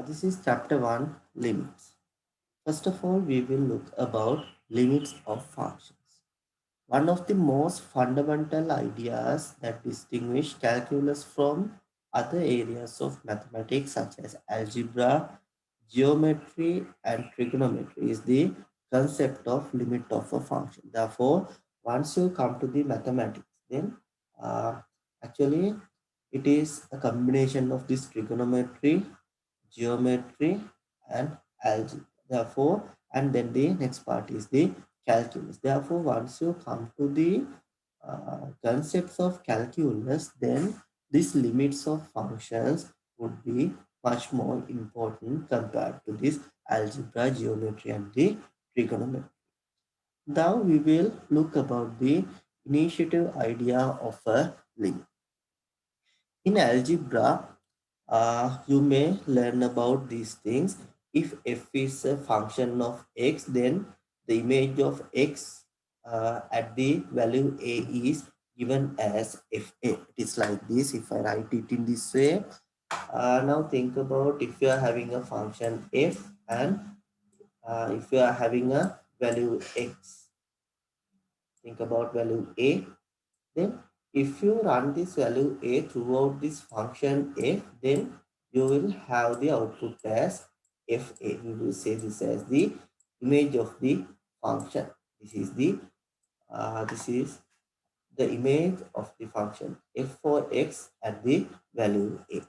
This is chapter 1, limits. First of all, we will look about limits of functions. One of the most fundamental ideas that distinguish calculus from other areas of mathematics such as algebra, geometry and trigonometry is the concept of limit of a function. Therefore, once you come to the mathematics, then uh, actually it is a combination of this trigonometry, geometry and algebra. Therefore, and then the next part is the calculus. Therefore, once you come to the concepts of calculus, then these limits of functions would be much more important compared to this algebra, geometry and the trigonometry. Now we will look about the initiative idea of a limit. In algebra, you may learn about these things. If f is a function of x, then the image of x at the value a is given as fa. It is like this. If I write it in this way, now think about if you are having a function f and if you are having a value x, think about value a. Then if you run this value a throughout this function f, then you will have the output as fa. We will say this as the image of the function. This is the image of the function f for x at the value a.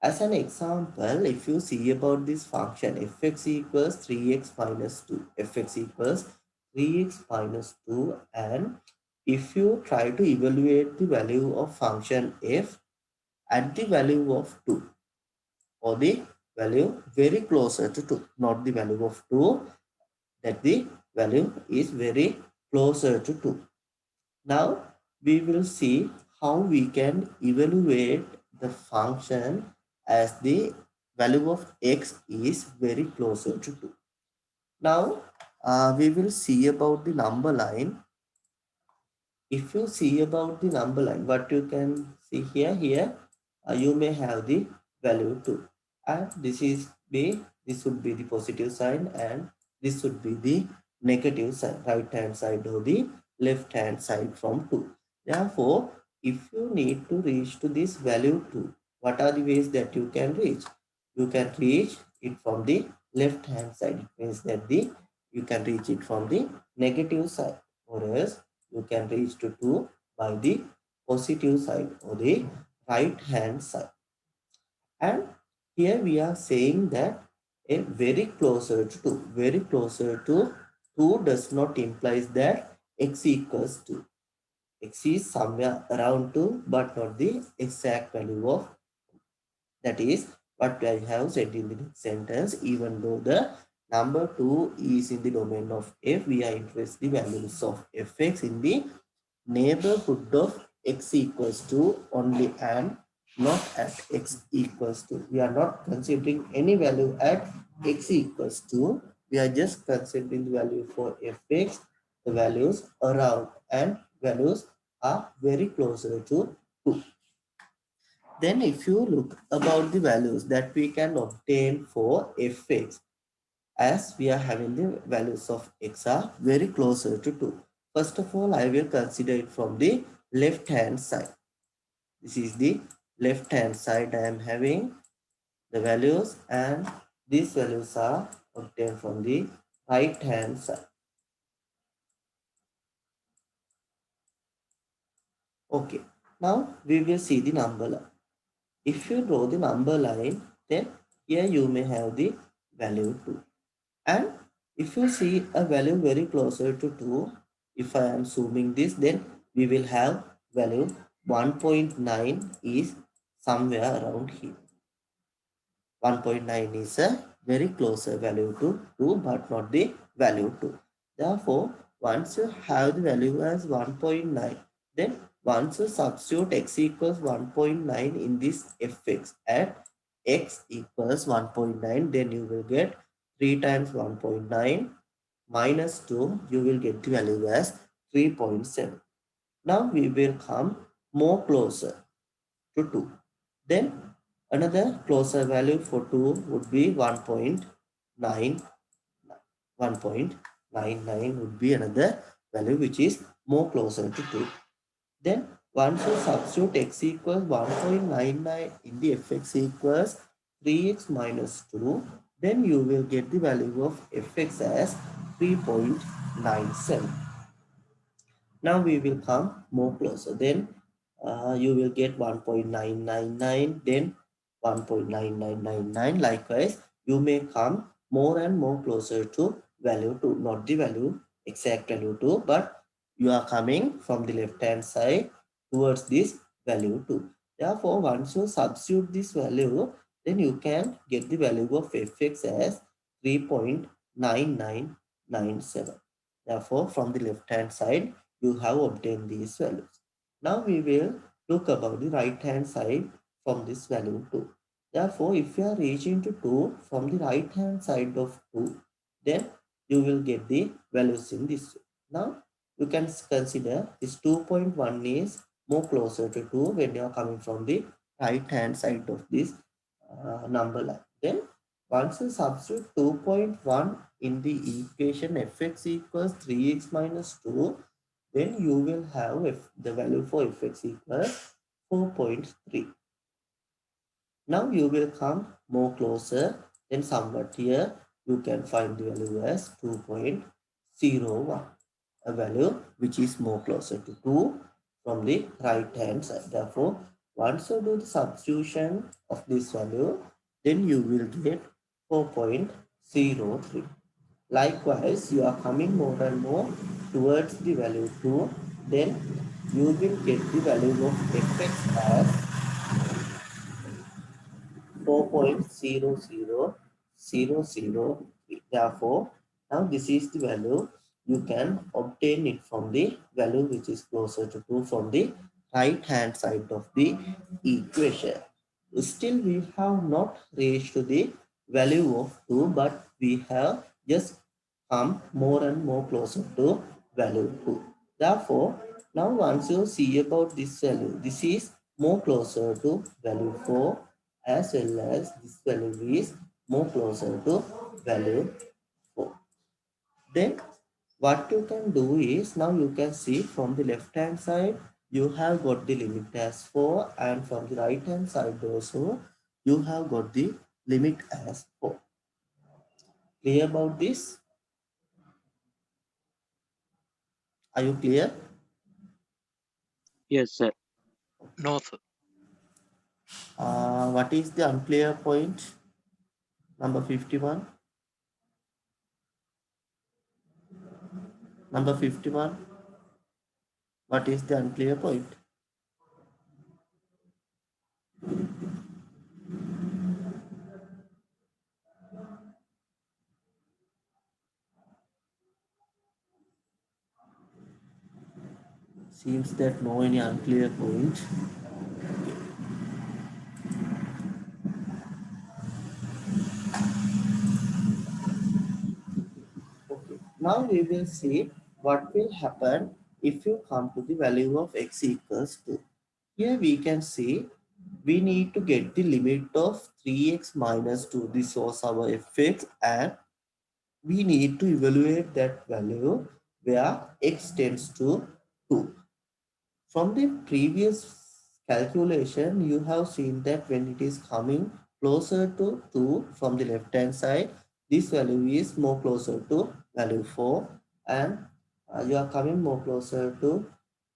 As an example, if you see about this function fx equals 3x minus 2, fx equals 3x minus 2, and if you try to evaluate the value of function f at the value of 2 or the value very closer to 2, not the value of 2, that the value is very closer to 2. Now we will see how we can evaluate the function as the value of x is very closer to 2. Now we will see about the number line. If you see about the number line, what you can see here, you may have the value 2. And this would be the positive sign and this would be the negative sign, right hand side or the left hand side from 2. Therefore, if you need to reach to this value 2, what are the ways that you can reach? You can reach it from the left hand side. It means that you can reach it from the negative side, or else you can reach to 2 by the positive side or the right hand side. And here we are saying that a very closer to 2, very closer to 2 does not imply that x equals 2. X is somewhere around 2 but not the exact value of, that is what I have said in the next sentence. Even though the number 2 is in the domain of f, we are interested in the values of fx in the neighborhood of x equals to only and not at x equals to. We are not considering any value at x equals to. We are just considering the value for fx, the values around, and values are very closer to 2. Then if you look about the values that we can obtain for fx, as we are having the values of x are very closer to 2. First of all, I will consider it from the left hand side. This is the left hand side. I am having the values and these values are obtained from the right hand side. Okay, now we will see the number line. If you draw the number line, then here you may have the value 2. And if you see a value very closer to 2, if I am zooming this, then we will have value 1.9 is somewhere around here. 1.9 is a very closer value to 2 but not the value 2. Therefore, once you have the value as 1.9, then once you substitute x equals 1.9 in this fx at x equals 1.9, then you will get 3 times 1.9 minus 2, you will get the value as 3.7. Now we will come more closer to 2. Then Another closer value for 2 would be 1.9. 1.99 would be another value which is more closer to 2. Then once you substitute x equals 1.99 in the fx equals 3x minus 2, then you will get the value of fx as 3.97. Now we will come more closer. Then you will get 1.999, then 1.9999. Likewise, you may come more and more closer to value 2, not the value exact value 2, but you are coming from the left hand side towards this value 2. Therefore, once you substitute this value, then you can get the value of fx as 3.9997. Therefore, from the left hand side, you have obtained these values. Now we will look about the right hand side from this value 2. Therefore, if you are reaching to 2 from the right hand side of 2, then you will get the values in this way. Now you can consider this 2.1 is more closer to 2 when you are coming from the right hand side of this number line. Then once you substitute 2.1 in the equation fx equals 3x minus 2, then you will have the value for fx equals 4.3. Now you will come more closer, then somewhat here you can find the value as 2.01, a value which is more closer to 2 from the right hand side. Therefore, once you do the substitution of this value, then you will get 4.03. Likewise, you are coming more and more towards the value 2, then you will get the value of fx as 4.0000. Therefore, now this is the value. You can obtain it from the value which is closer to 2 from the right hand side of the equation. Still, we have not reached to the value of 2, but we have just come more and more closer to value 2. Therefore, now once you see about this value, this is more closer to value 4, as well as this value is more closer to value 4. Then what you can do is, now you can see from the left hand side you have got the limit as 4, and from the right hand side also you have got the limit as 4. Clear about this? Are you clear? Yes, sir. No, sir. What is the unclear point? Number 51. Number 51. What is the unclear point? Seems that no any unclear point. Okay. Now we will see what will happen if you come to the value of x equals 2. Here we can see we need to get the limit of 3x minus 2. This was our fx, and we need to evaluate that value where x tends to 2. From the previous calculation, you have seen that when it is coming closer to 2 from the left hand side, this value is more closer to value 4, and you are coming more closer to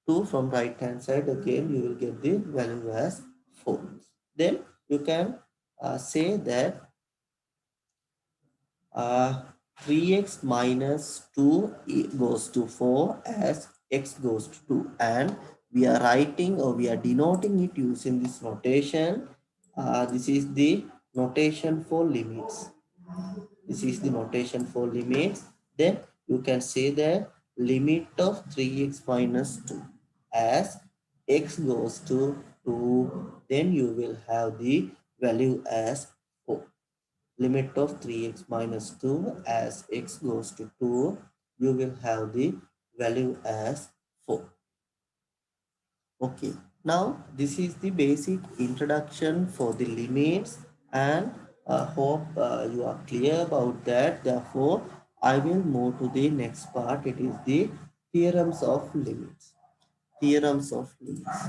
2 from right hand side, again you will get the value as 4. Then you can say that uh, 3x minus 2 goes to 4 as x goes to 2, and we are writing or we are denoting it using this notation. This is the notation for limits. This is the notation for limits. Then you can say the limit of 3x minus 2 as x goes to 2, then you will have the value as 4. Limit of 3x minus 2 as x goes to 2, you will have the value as 4. Okay. Now, this is the basic introduction for the limits, and hope you are clear about that. Therefore, I will move to the next part. It is the theorems of limits. Theorems of limits.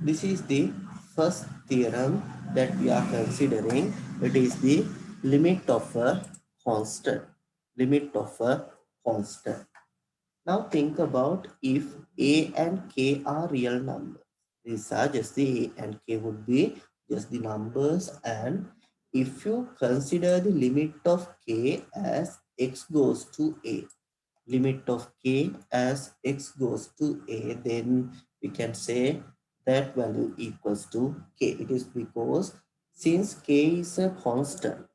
This is the first theorem that we are considering. It is the limit of a constant. Limit of a constant. Now think about if A and K are real numbers. These are just the A and K would be just the numbers, and if you consider the limit of K as x goes to A, limit of K as x goes to A, then we can say that value equals to K. It is because since K is a constant,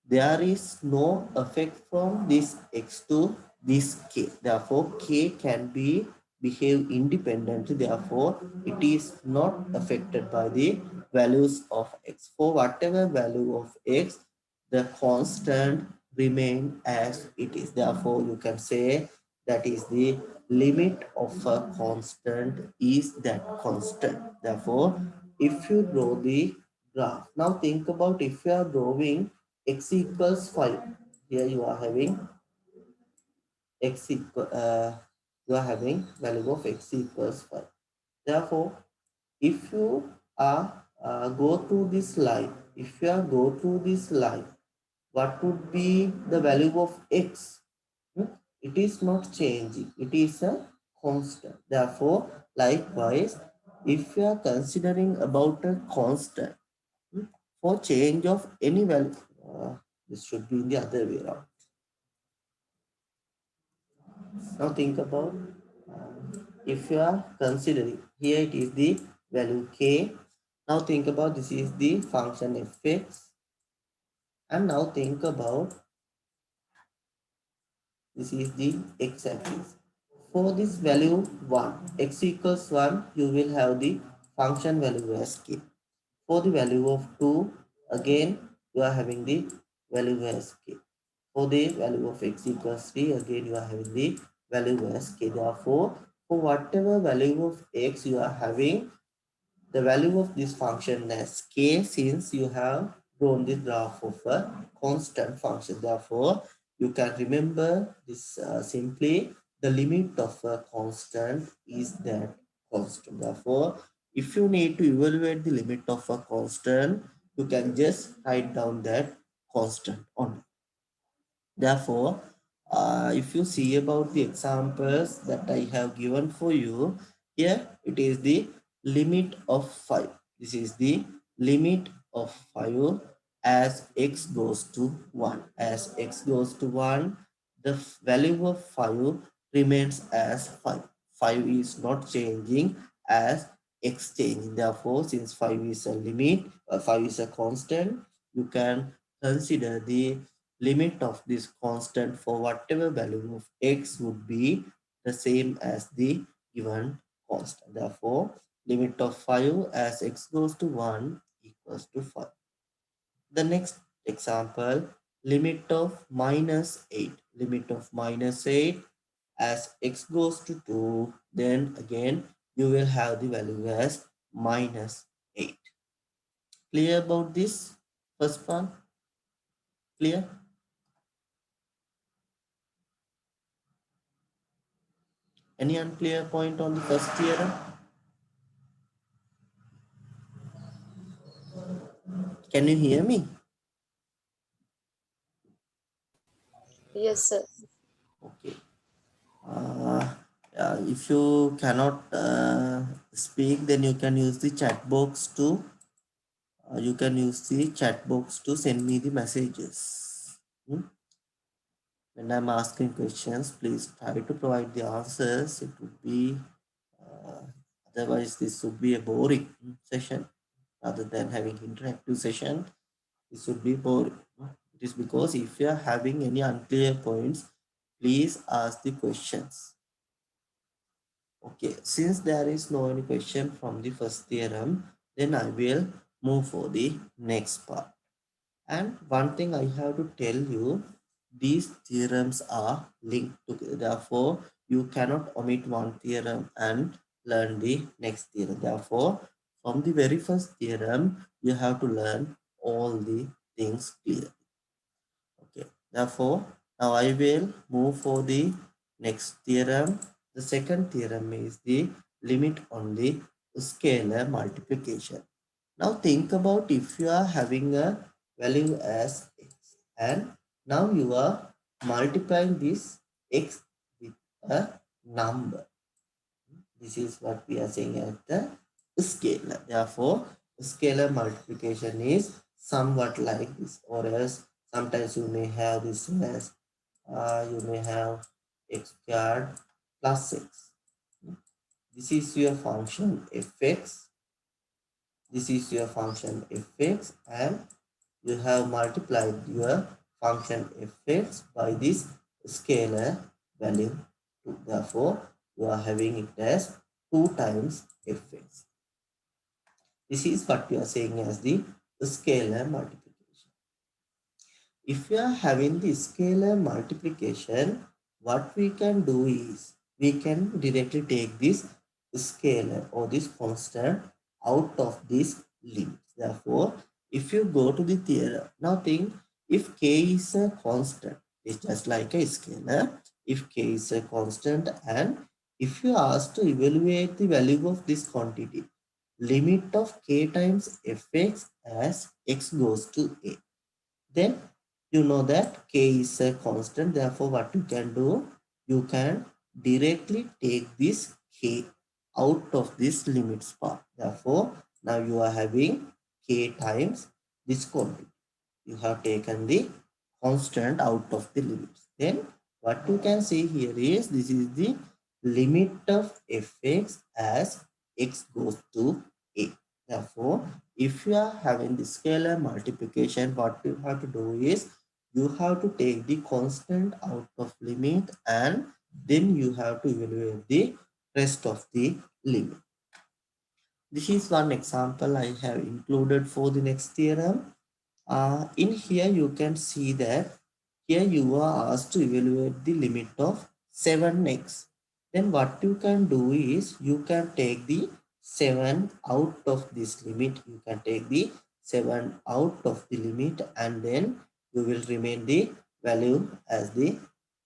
there is no effect from this x to this k. Therefore, k can be behave independently. Therefore, it is not affected by the values of x. For whatever value of x, the constant remain as it is. Therefore, you can say that is the limit of a constant is that constant. Therefore, if you draw the graph, now think about if you are drawing x equals 5. Here you are having x equal, you are having value of x equals 5. Therefore, if you are go through this line, if you are go through this line, what would be the value of x? Hmm? It is not changing. It is a constant. Therefore, likewise, if you are considering about a constant, hmm, for change of any value, this should be in the other way around. Now think about if you are considering here it is the value k. Now think about this is the function fx, and now think about this is the x axis. For this value 1, x equals 1, you will have the function value as k. For the value of 2, again you are having the value as k. For the value of x equals 3, again you are having the value as k. Therefore, for whatever value of x you are having, the value of this function as k, since you have drawn the graph of a constant function. Therefore, you can remember this simply the limit of a constant is that constant. Therefore, if you need to evaluate the limit of a constant, you can just write down that constant only. Therefore, if you see about the examples that I have given for you, here it is the limit of 5. This is the limit of 5 as x goes to 1. As x goes to 1, the value of 5 remains as 5. 5 is not changing as x changing. Therefore, since 5 is a limit, 5 is a constant, you can consider the limit of this constant for whatever value of x would be the same as the given constant. Therefore, limit of 5 as x goes to 1 equals to 5. The next example, limit of minus 8. Limit of minus 8 as x goes to 2, then again you will have the value as minus 8. Clear about this first one? Clear? Any unclear point on the first theorem? Can you hear me? Yes, sir. Okay. If you cannot speak, then you can use the chat box to send me the messages. Hmm? When I'm asking questions, please try to provide the answers. It would be uh, otherwise this would be a boring session rather than having interactive session. This would be boring. It is because if you are having any unclear points, please ask the questions. Okay, since there is no any question from the first theorem, then I will move for the next part. And one thing I have to tell you, these theorems are linked together. Therefore, you cannot omit one theorem and learn the next theorem. Therefore, from the very first theorem, you have to learn all the things clear. Okay. Therefore, now I will move for the next theorem. The second theorem is the limit on the scalar multiplication. Now think about if you are having a value as x and now you are multiplying this x with a number. This is what we are saying as the scalar. Therefore, scalar multiplication is somewhat like this, or else sometimes you may have this as you may have x squared plus 6. This is your function fx. This is your function fx, and you have multiplied your function fx by this scalar value 2. Therefore, you are having it as 2 times fx. This is what we are saying as the scalar multiplication. If we are having the scalar multiplication, what we can do is we can directly take this scalar or this constant out of this limit. Therefore, if you go to the theorem, now think if k is a constant, it's just like a scalar. If k is a constant and if you ask to evaluate the value of this quantity, limit of k times fx as x goes to a, then you know that k is a constant. Therefore, what you can do, you can directly take this k out of this limits part. Therefore, now you are having k times this quantity. You have taken the constant out of the limits. Then what you can see here is this is the limit of fx as x goes to a. Therefore, if you are having the scalar multiplication, what you have to do is you have to take the constant out of limit and then you have to evaluate the rest of the limit. This is one example I have included for the next theorem. In here you can see that here you are asked to evaluate the limit of 7x. Then what you can do is you can take the 7 out of this limit. You can take the 7 out of the limit and then you will remain the value as the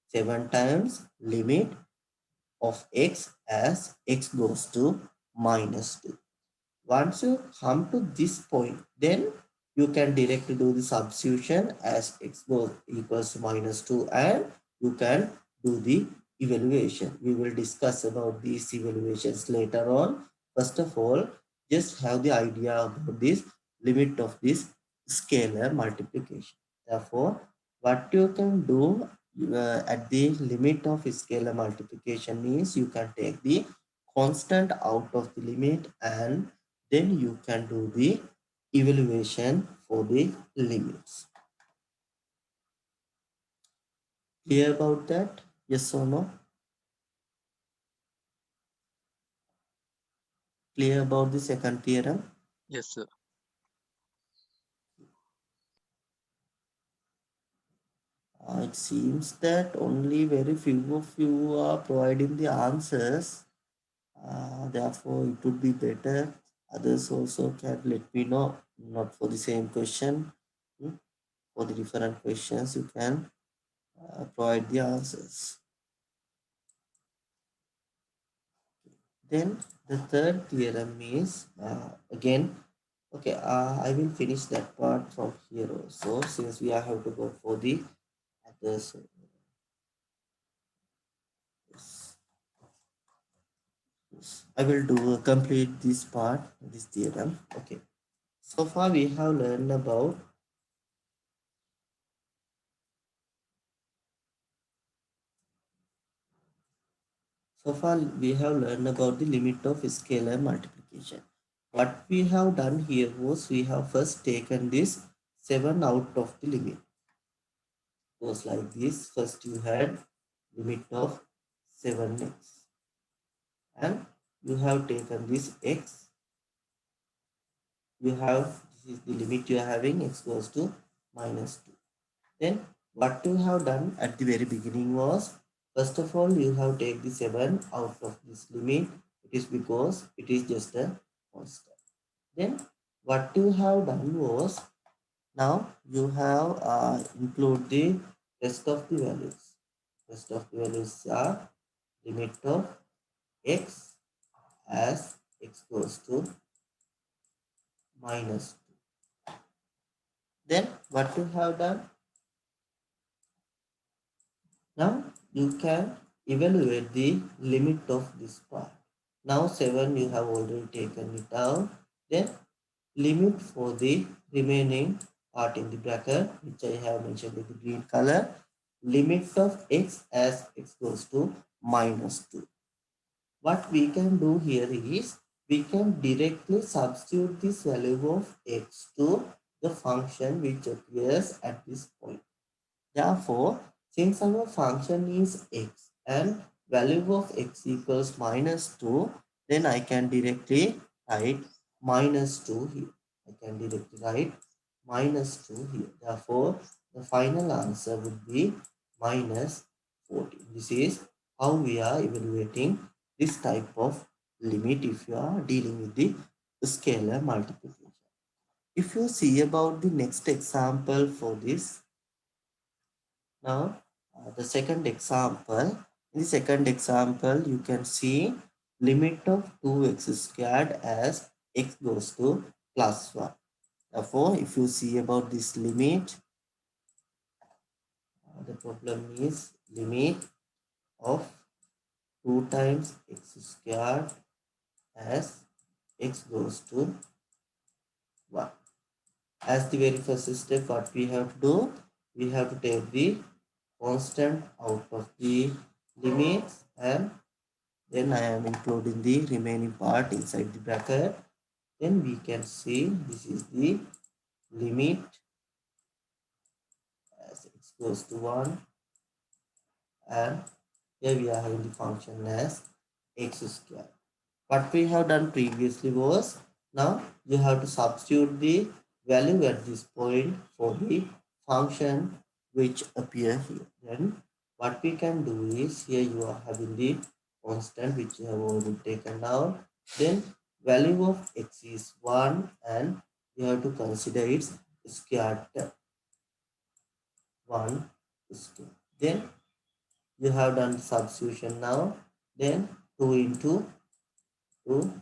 7 times limit of x as x goes to minus 2. Once you come to this point, then you can directly do the substitution as x goes equals to minus 2 and you can do the evaluation. We will discuss about these evaluations later on. First of all, just have the idea about this limit of this scalar multiplication. Therefore, what you can do at the limit of scalar multiplication means you can take the constant out of the limit and then you can do the evaluation for the limits. Clear about that? Yes or no? Clear about the second theorem? Yes, sir. It seems that only very few of you are providing the answers. Therefore, it would be better others also can let me know, not for the same question. For the different questions, you can provide the answers. Then the third theorem is again, okay, I will finish that part from here also since we are have to go for the others. Yes, yes. I will do complete this part, this theorem. Okay. So far we have learned about the limit of scalar multiplication. What we have done here was we have first taken this 7 out of the limit. It was like this. First you had limit of 7x and you have taken this x. You have, this is the limit you are having, x goes to minus 2. Then what you have done at the very beginning was, first of all, you have take the 7 out of this limit. It is because it is just a constant. Then what you have done was, now you have include the rest of the values. Rest of the values are limit of x as x goes to minus 2. Then what you have done, now you can evaluate the limit of this part. Now 7 you have already taken it out. Then limit for the remaining part in the bracket, which I have mentioned with the green color. Limit of x as x goes to minus 2. What we can do here is, we can directly substitute this value of x to the function which appears at this point. Therefore, since our function is x and value of x equals minus 2, then I can directly write minus 2 here. I can directly write minus 2 here. Therefore, the final answer would be minus 14. This is how we are evaluating this type of limit if you are dealing with the scalar multiplication. If you see about the next example for this, now, the second example, in the second example, you can see limit of 2x squared as x goes to plus 1. Therefore, if you see about this limit, the problem is limit of 2 times x squared as x goes to 1. As the very first step, what we have to do, we have to take the constant out of the limits, and then I am including the remaining part inside the bracket. Then we can see this is the limit as x goes to 1, and here we are having the function as x square. What we have done previously was, now you have to substitute the value at this point for the function which appear here. Then what we can do is, here you are having the constant which you have already taken out. Then value of x is 1 and you have to consider its square term, 1 square. Then you have done the substitution now. Then 2 into 2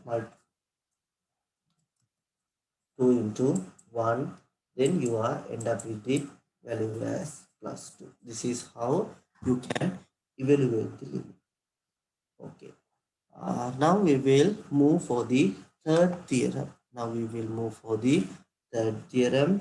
2 into 1, then you are end up with the value as plus 2. This is how you can evaluate the limit. Okay. Now we will move for the third theorem. Now we will move for the third theorem.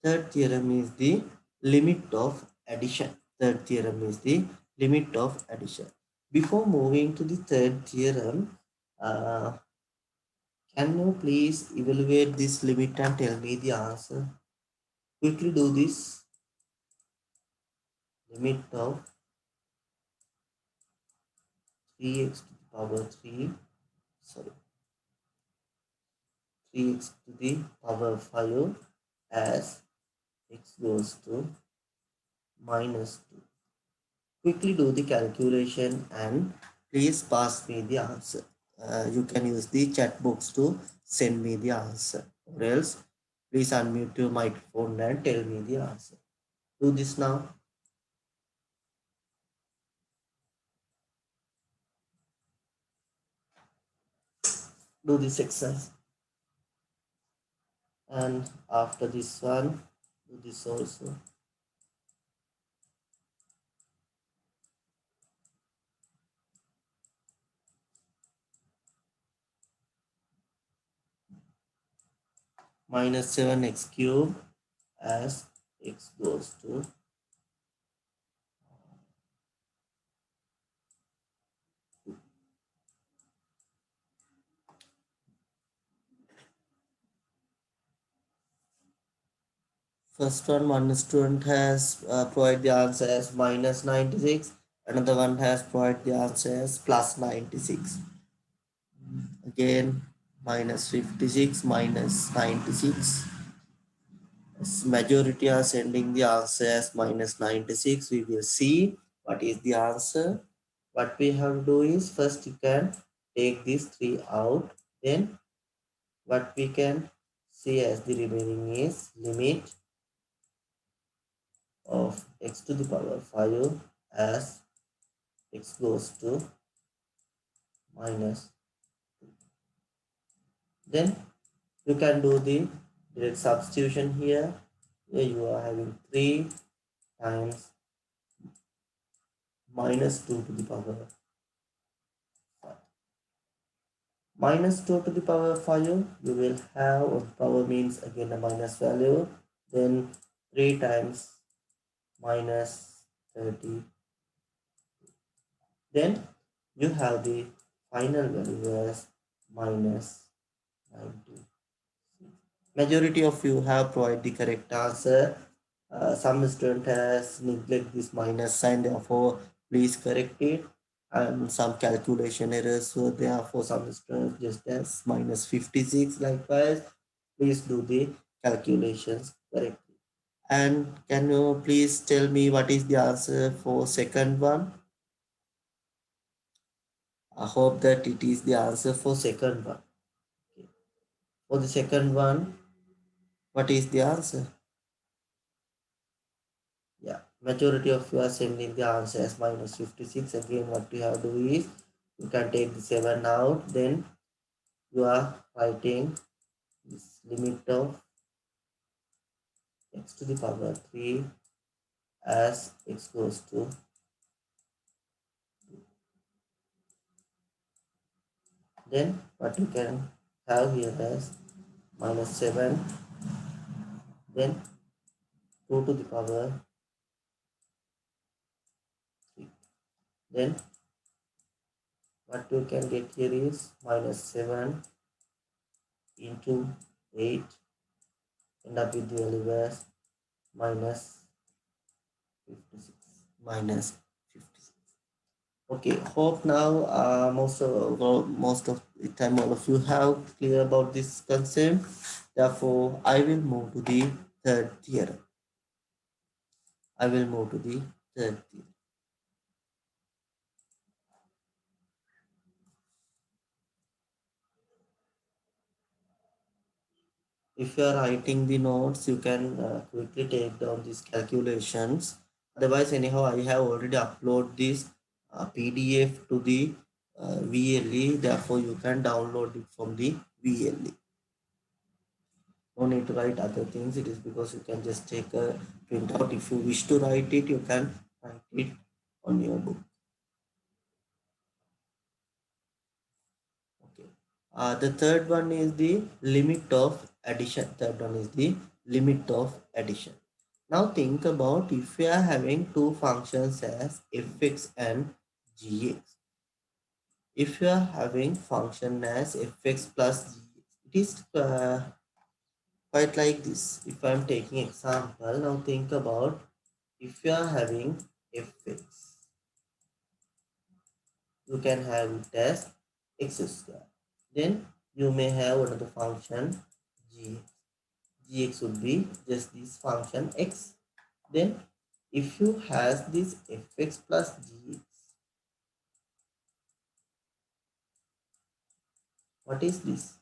Third theorem is the limit of addition. Third theorem is the limit of addition. Before moving to the third theorem, can you please evaluate this limit and tell me the answer? Quickly do this. Limit of 3x to the power 3, sorry, 3x to the power 5 as x goes to minus 2. Quickly do the calculation and please pass me the answer. You can use the chat box to send me the answer, or else please unmute your microphone and tell me the answer. Do this now. Do this exercise. And after this one, do this also. Minus 7x cube as x goes to first one student has provided the answer as minus 96, another one has provided the answer as plus 96. Again minus 56 minus 96, As majority are sending the answer as minus 96. We will see what is the answer. What we have to do is first you can take these three out. Then what we can see as the remaining is limit of x to the power 5 as x goes to minus. Then you can do the direct substitution here. Here you are having 3 times minus 2 to the power 5. Minus 2 to the power 5, you will have, or power means again a minus value, then 3 times minus 30. Then you have the final value as minus 90. Majority of you have provided the correct answer. Some student has neglected this minus sign, therefore please correct it. And some calculation errors were there for some students just as minus 56. Likewise, please do the calculations correctly. And can you please tell me what is the answer for second one? I hope that it is the answer for second one. Okay. For the second one, what is the answer? Yeah, majority of you are sending the answer as minus 56. Again, what you have to do is you can take the 7 out, then you are writing this limit of x to the power 3 as x goes to, then what you can have here as minus 7, then 2 to the power 3. Then what you can get here is minus 7 into 8, end up with the value as minus 56. Minus 56. Okay, hope now most of the time all of you have clear about this concept. Therefore, I will move to the third theorem. I will move to the third theorem. If you are writing the notes, you can quickly take down these calculations. Otherwise, anyhow, I have already uploaded this PDF to the VLE. Therefore, you can download it from the VLE. No need to write other things. It is because you can just take a printout. If you wish to write it, you can write it on your book. Okay. The third one is the limit of addition. Third one is the limit of addition. Now think about if we are having two functions as fx and gx. If you are having function as fx plus gx, it is quite like this. If I am taking example, now think about if you are having fx, you can have it as x square. Then you may have another function gx. Gx would be just this function x. Then if you have this fx plus gx, what is this?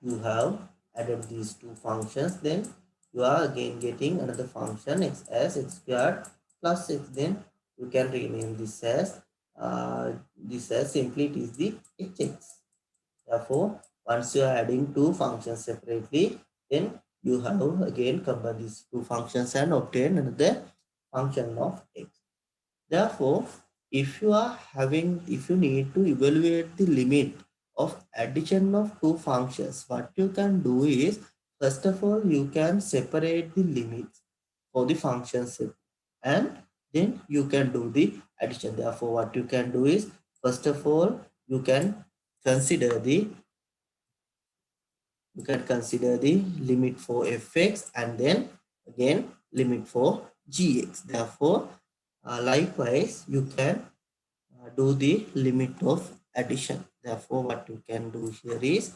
You have added these two functions, then you are again getting another function x as x squared plus x. Then you can rename this as simply it is the hx. Therefore, once you are adding two functions separately, then you have again combine these two functions and obtain another function of x. Therefore, if you need to evaluate the limit of addition of two functions, what you can do is, first of all, you can separate the limits for the functions and then you can do the addition. Therefore, what you can do is, first of all, you can consider the limit for fx and then again limit for gx. Therefore, likewise, you can do the limit of addition. Therefore, what you can do here is,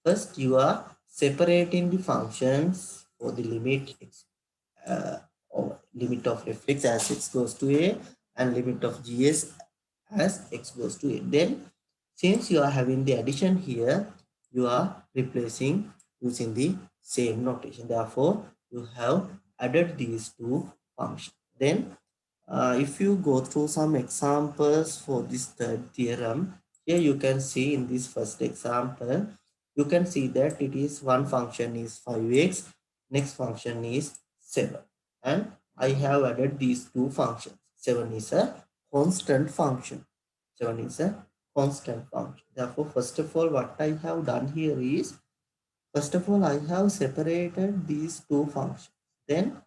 first you are separating the functions for the limit x or limit of fx as x goes to a and limit of gs as x goes to a. Then since you are having the addition here, you are replacing using the same notation. Therefore, you have added these two functions. Then if you go through some examples for this third theorem, here you can see in this first example, you can see that it is one function is 5x, next function is 7. And I have added these two functions. 7 is a constant function. 7 is a constant function. Therefore, first of all, what I have done here is, first of all, I have separated these two functions. Then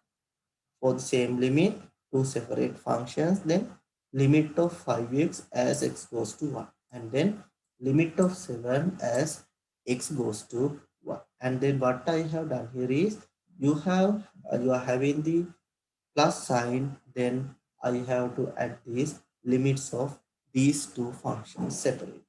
for the same limit, two separate functions, then limit of 5x as x goes to 1, and then limit of 7 as x goes to 1. And then what I have done here is, you are having the plus sign, then I have to add these limits of these two functions separately.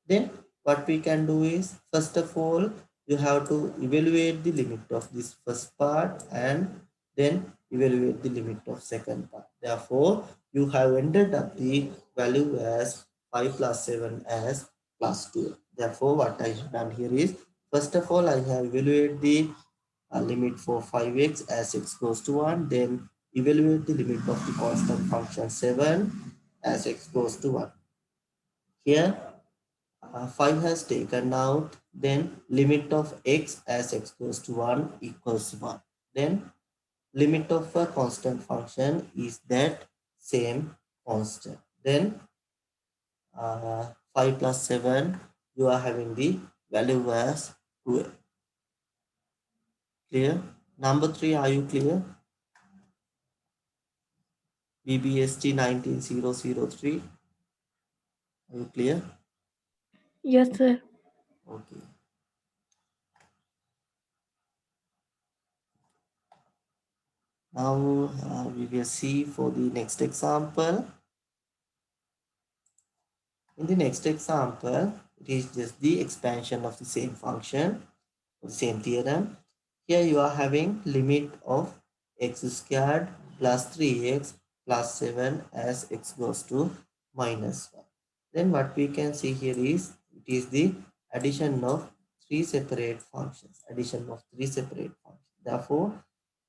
Then what we can do is, first of all, you have to evaluate the limit of this first part and then evaluate the limit of second part. Therefore, you have ended up the value as 5 plus 7 as plus 2. Therefore, what I have done here is, first of all, I have evaluated the limit for 5x as x goes to 1, then evaluate the limit of the constant function 7 as x goes to 1. Here 5 has taken out, then limit of x as x goes to 1 equals 1. Then limit of a constant function is that same constant. Then 5 plus 7, you are having the value as 2. Clear? Number 3, are you clear? BBST 19003. Are you clear? Yes, sir. Okay. Now we will see for the next example. In the next example, it is just the expansion of the same function, the same theorem. Here you are having limit of x squared plus 3x plus 7 as x goes to minus 1. Then what we can see here is, it is the addition of three separate functions. Addition of three separate functions. Therefore,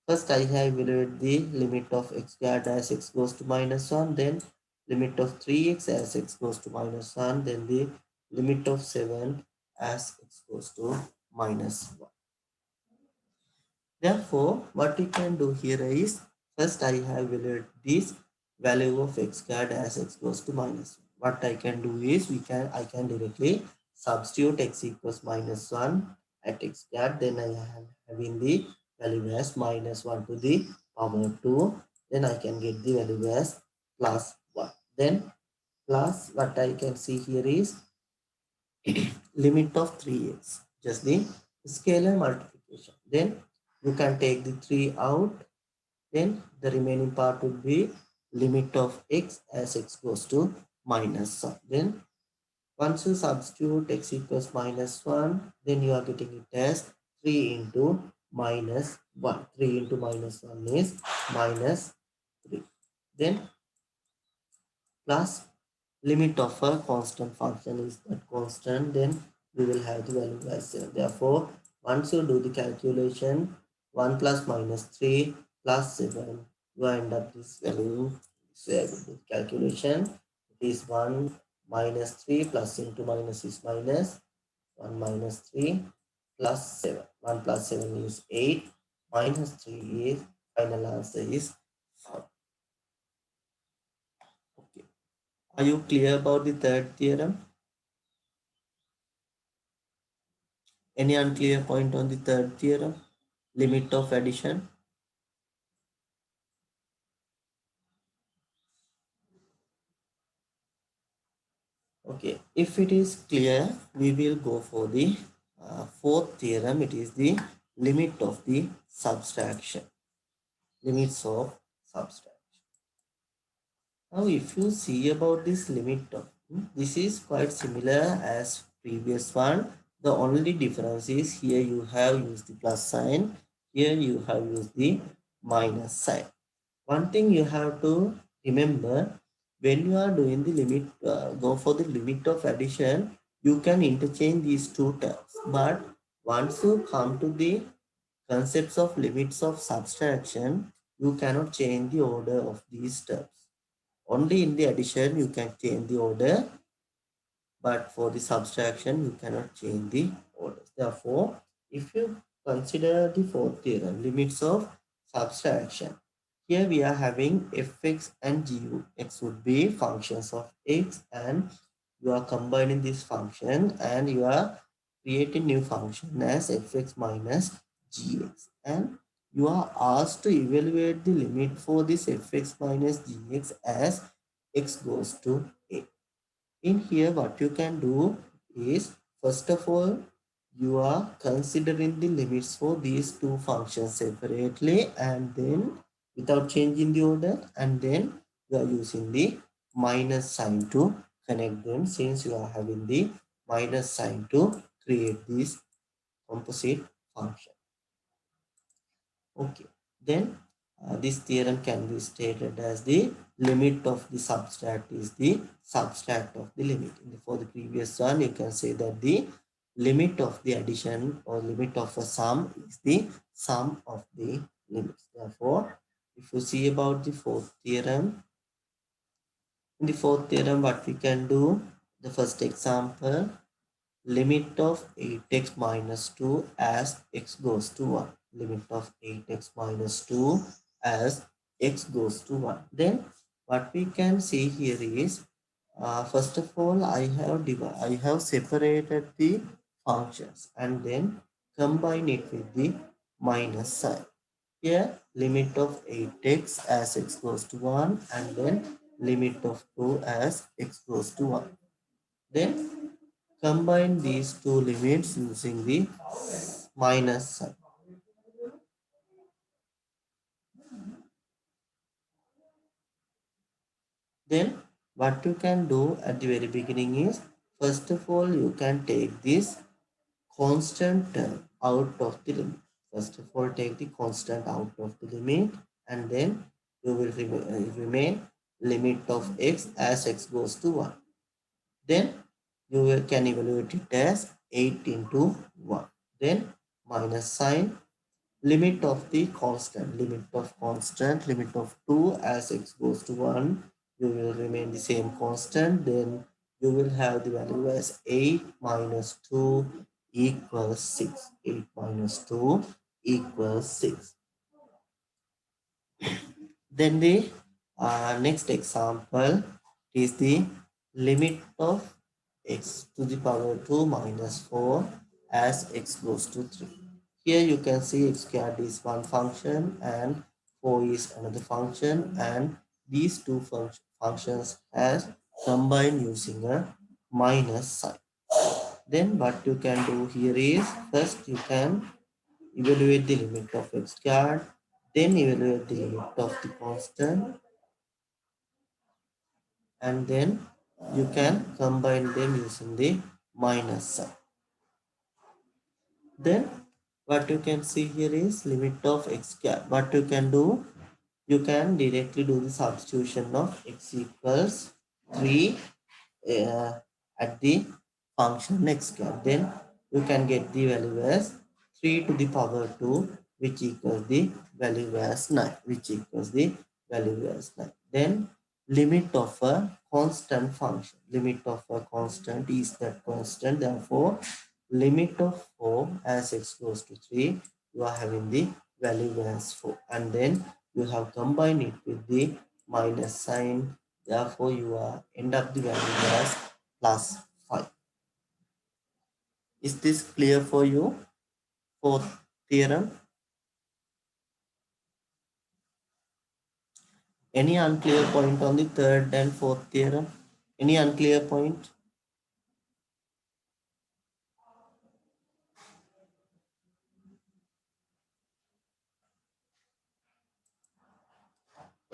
first I have evaluated the limit of x squared as x goes to minus 1, then limit of 3x as x goes to minus 1, then the limit of 7 as x goes to minus 1. Therefore, what we can do here is, first I have evaluated this value of x squared as x goes to minus 1. What I can do is, I can directly substitute x equals minus 1 at x squared, then I am having the value as minus 1 to the power 2, then I can get the value as plus 1. Then plus, what I can see here is limit of 3x, just the scalar multiplication. Then you can take the 3 out, then the remaining part would be limit of x as x goes to minus 1. Then once you substitute x equals minus 1, then you are getting it as 3 into minus 1. 3 into minus 1 is minus 3. Then plus limit of a constant function is that constant, then we will have the value as 7. Therefore, once you do the calculation, 1 plus minus 3 plus 7, you end up this value. So the calculation, it is 1 minus 3 plus into minus is minus 1 minus 3 plus 7. 1 plus 7 is 8, minus 3 is, final answer is 4. Okay. Are you clear about the third theorem? Any unclear point on the third theorem? Limit of addition? Okay, if it is clear, we will go for the fourth theorem. It is the limit of the subtraction. Limits of subtraction. Now, if you see about this limit of, this is quite similar as previous one. The only difference is, here you have used the plus sign, here you have used the minus sign. One thing you have to remember, when you are doing the limit, go for the limit of addition, you can interchange these two terms. But once you come to the concepts of limits of subtraction, you cannot change the order of these terms. Only in the addition you can change the order, but for the subtraction you cannot change the orders. Therefore, if you consider the fourth theorem, limits of subtraction, here we are having fx and gx would be functions of x, and you are combining this function and you are creating new function as fx minus gx, and you are asked to evaluate the limit for this fx minus gx as x goes to a. In here, what you can do is, first of all, you are considering the limits for these two functions separately and then without changing the order, and then you are using the minus sign to connect them, since you are having the minus sign to create this composite function. Okay, then this theorem can be stated as the limit of the subtract is the subtract of the limit. For the previous one, you can say that the limit of the addition or limit of a sum is the sum of the limits. Therefore, if you see about the fourth theorem, in the fourth theorem, what we can do, the first example, limit of 8x minus 2 as x goes to 1. Limit of 8x minus 2 as x goes to 1. Then what we can see here is, first of all, I have separated the functions and then combine it with the minus sign. Here limit of 8x as x goes to 1 and then limit of 2 as x goes to 1. Then combine these two limits using the minus sign. Then what you can do at the very beginning is, first of all, you can take this constant term out of the limit. First of all, take the constant out of the limit, and then you will remain limit of x as x goes to 1. Then you can evaluate it as 8 into 1. Then minus sign, limit of the constant, limit of 2 as x goes to 1, you will remain the same constant. Then you will have the value as 8 minus 2 equals 6. 8 minus 2 equals 6. Then the next example is the limit of x to the power 2 minus 4 as x goes to 3. Here you can see x squared is one function and 4 is another function, and these two functions as combined using a minus sign. Then what you can do here is, first you can evaluate the limit of x squared, then evaluate the limit of the constant, and then you can combine them using the minus sign. Then what you can see here is limit of x squared. What you can do, you can directly do the substitution of x equals 3 at the function x squared. Then you can get the value as 3 to the power 2, which equals the value as 9, Then limit of a constant function. Limit of a constant is that constant. Therefore, limit of 4 as x goes to 3, you are having the value as 4. And then you have combined it with the minus sign. Therefore, you are end up the value as plus 5. Is this clear for you? Fourth theorem. Any unclear point on the third and fourth theorem? Any unclear point?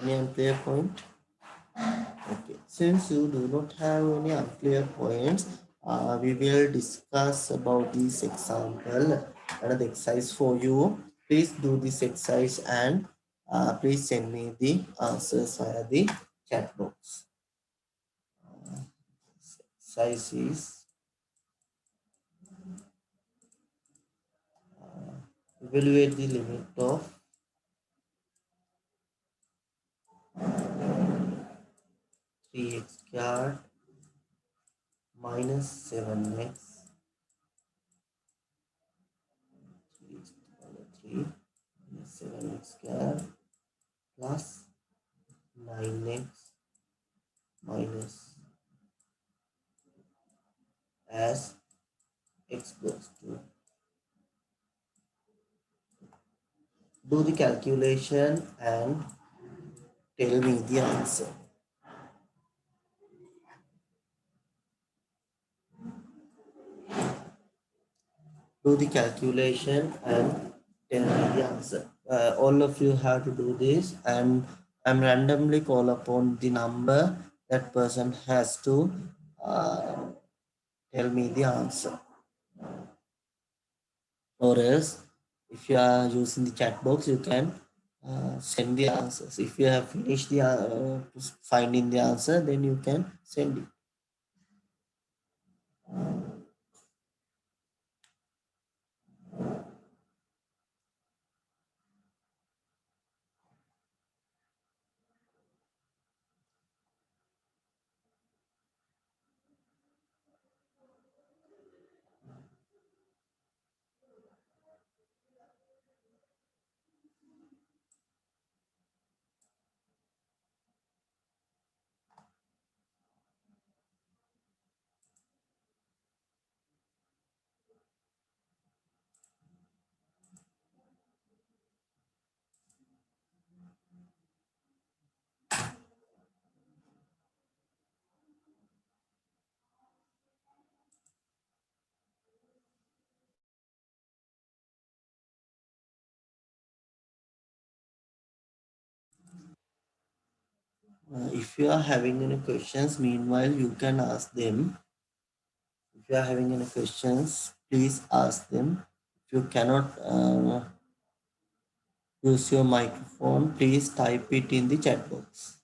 Any unclear point? Okay. Since you do not have any unclear points, we will discuss about this example, another exercise for you. Please do this exercise and please send me the answers via the chat box. Size is evaluate the limit of 3x squared minus 7x 3x to the power 3 minus 7x squared plus 9x minus as x goes to. Do the calculation and tell me the answer. Do the calculation and tell me the answer. All of you have to do this, and I'm randomly call upon the number. That person has to tell me the answer. Or else, if you are using the chat box, you can send the answers. If you have finished the finding the answer, then you can send it. If you are having any questions, meanwhile, you can ask them. If you are having any questions, please ask them. If you cannot use your microphone, please type it in the chat box.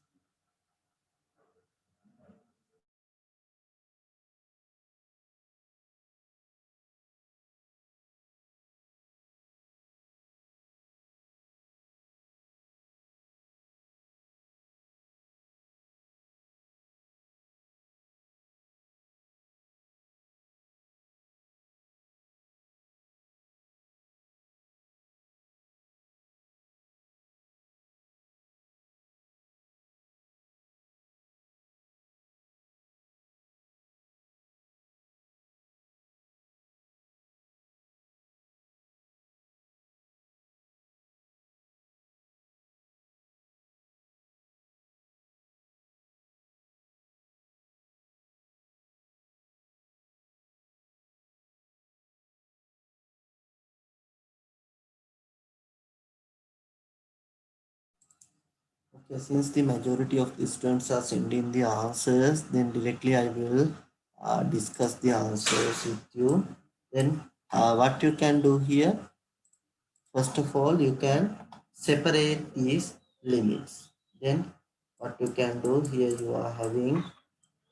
Okay, since the majority of the students are sending the answers, then directly I will discuss the answers with you. Then what you can do here, first of all, you can separate these limits. Then what you can do here, you are having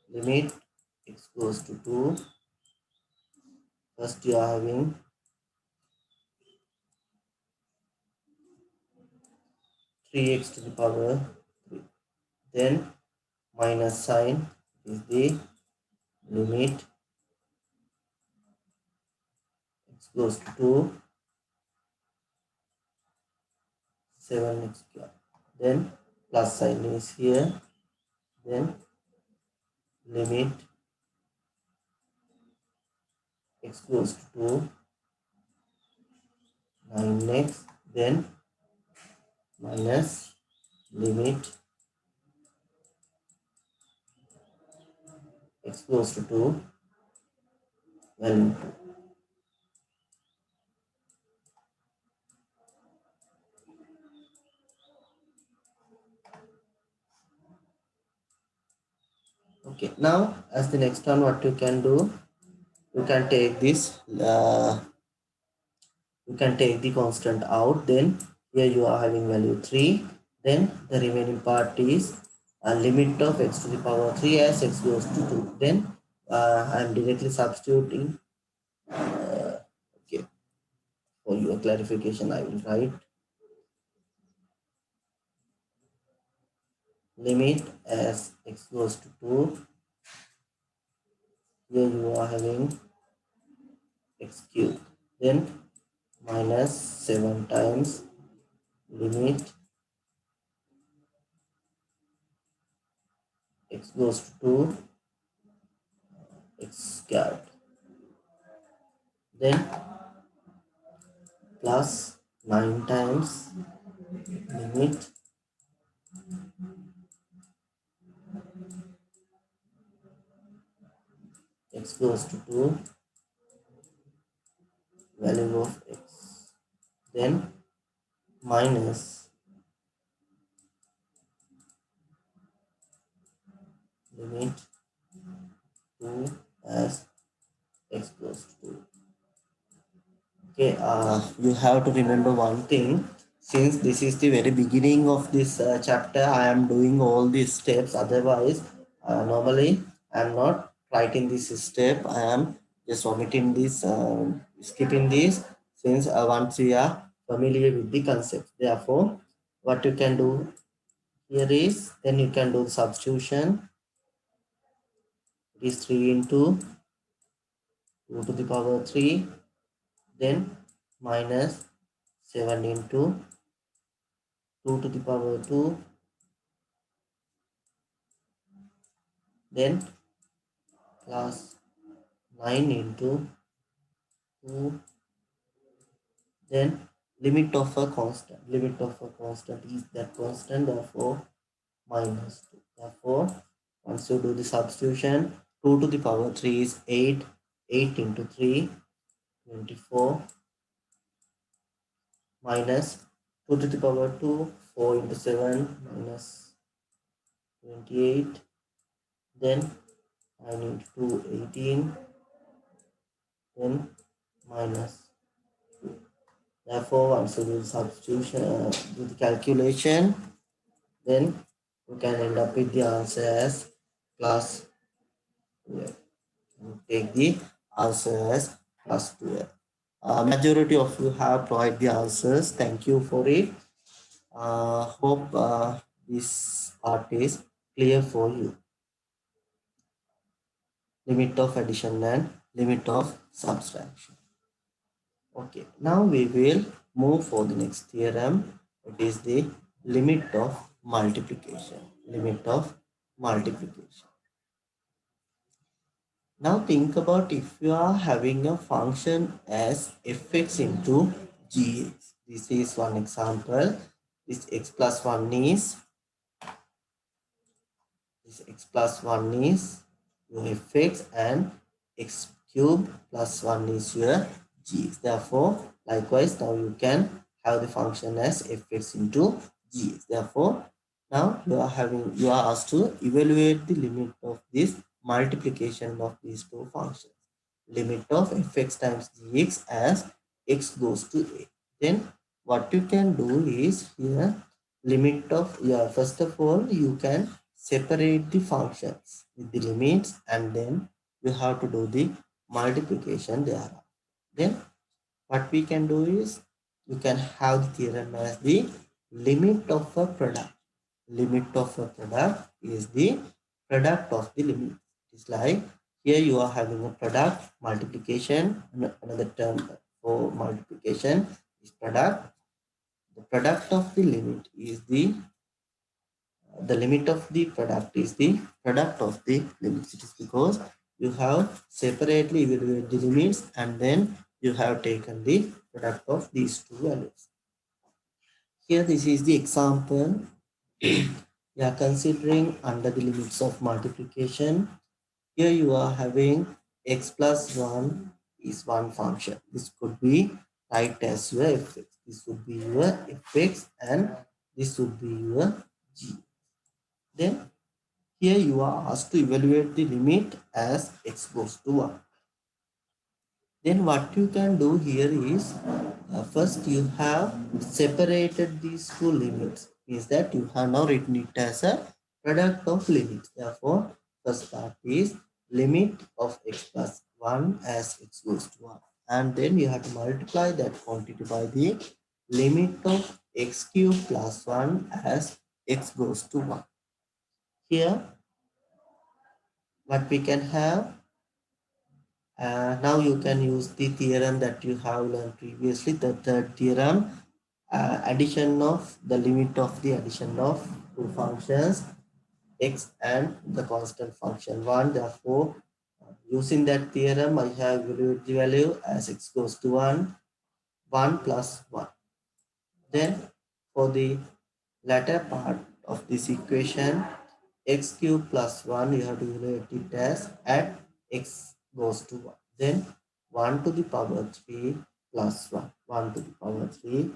limit x goes to 2. First you are having 3x to the power 3. Then minus sign is the limit x goes to 2, 7x square. Then plus sign is here. Then limit x goes to 2, 9x. Then minus limit x goes to 2, value 2. Okay, now as the next one, what you can do, you can take this, you can take the constant out. Then Here you are having value 3. Then the remaining part is a limit of x to the power 3 as x goes to 2. Then I am directly substituting. Okay, for your clarification, I will write limit as x goes to 2. Here you are having x cube. Then minus 7 times limit x goes to 2 x squared. Then plus 9 times limit x goes to 2 value of x. Then minus limit 2 as x goes to 2. Okay, you have to remember one thing. Since this is the very beginning of this chapter, I am doing all these steps. Otherwise, normally I am not writing this step. I am just omitting this, skipping this. Since once we are familiar with the concept, therefore, what you can do here is then you can do substitution. It is 3 into 2 to the power 3, then minus 7 into 2 to the power 2, then plus 9 into 2, then limit of a constant. Limit of a constant is that constant, therefore minus 2. Therefore, once you do the substitution, 2 to the power 3 is 8. 8 into 3, 24, minus 2 to the power 2, 4 into 7, minus 28, then 9 into 2, 18, then minus 2. Therefore, once you do the substitution, do the calculation, then you can end up with the answer as plus 12. You take the answer as plus 12. Majority of you have provided the answers. Thank you for it. Hope this part is clear for you. Limit of addition and limit of subtraction. Okay, now we will move for the next theorem. It is the limit of multiplication. Limit of multiplication. Now think about if you are having a function as fx into gx. This is one example. This x plus 1 is your fx and x cube plus 1 is your gx. Therefore, likewise, now you can have the function as fx into gx. Therefore, now you are asked to evaluate the limit of this multiplication of these two functions. Limit of fx times gx as x goes to a. Then what you can do is here limit of, yeah, first of all you can separate the functions with the limits and then you have to do the multiplication there. Then what we can do is you can have the theorem as the limit of a product. Limit of a product is the product of the limit. It's like here you are having a product multiplication, another term for multiplication is product. The product of the limit is the limit of the product is the product of the limits. It is because you have separately evaluated the limits and then you have taken the product of these two values. Here this is the example. You are considering under the limits of multiplication. Here you are having x plus 1 is one function. This could be right as your fx. This would be your fx and this would be your g. Then here you are asked to evaluate the limit as x goes to 1. Then what you can do here is first you have separated these two limits. Means that you have now written it as a product of limits. Therefore, first part is limit of x plus 1 as x goes to 1. And then you have to multiply that quantity by the limit of x cube plus 1 as x goes to 1. Here, what we can have now you can use the theorem that you have learned previously, the third theorem, addition of the limit of the addition of two functions x and the constant function 1. Therefore, using that theorem, I have evaluated the value as x goes to 1, 1 plus 1. Then for the latter part of this equation, x cube plus 1, you have to evaluate it as at x goes to 1. Then 1 to the power 3 plus 1. 1 to the power 3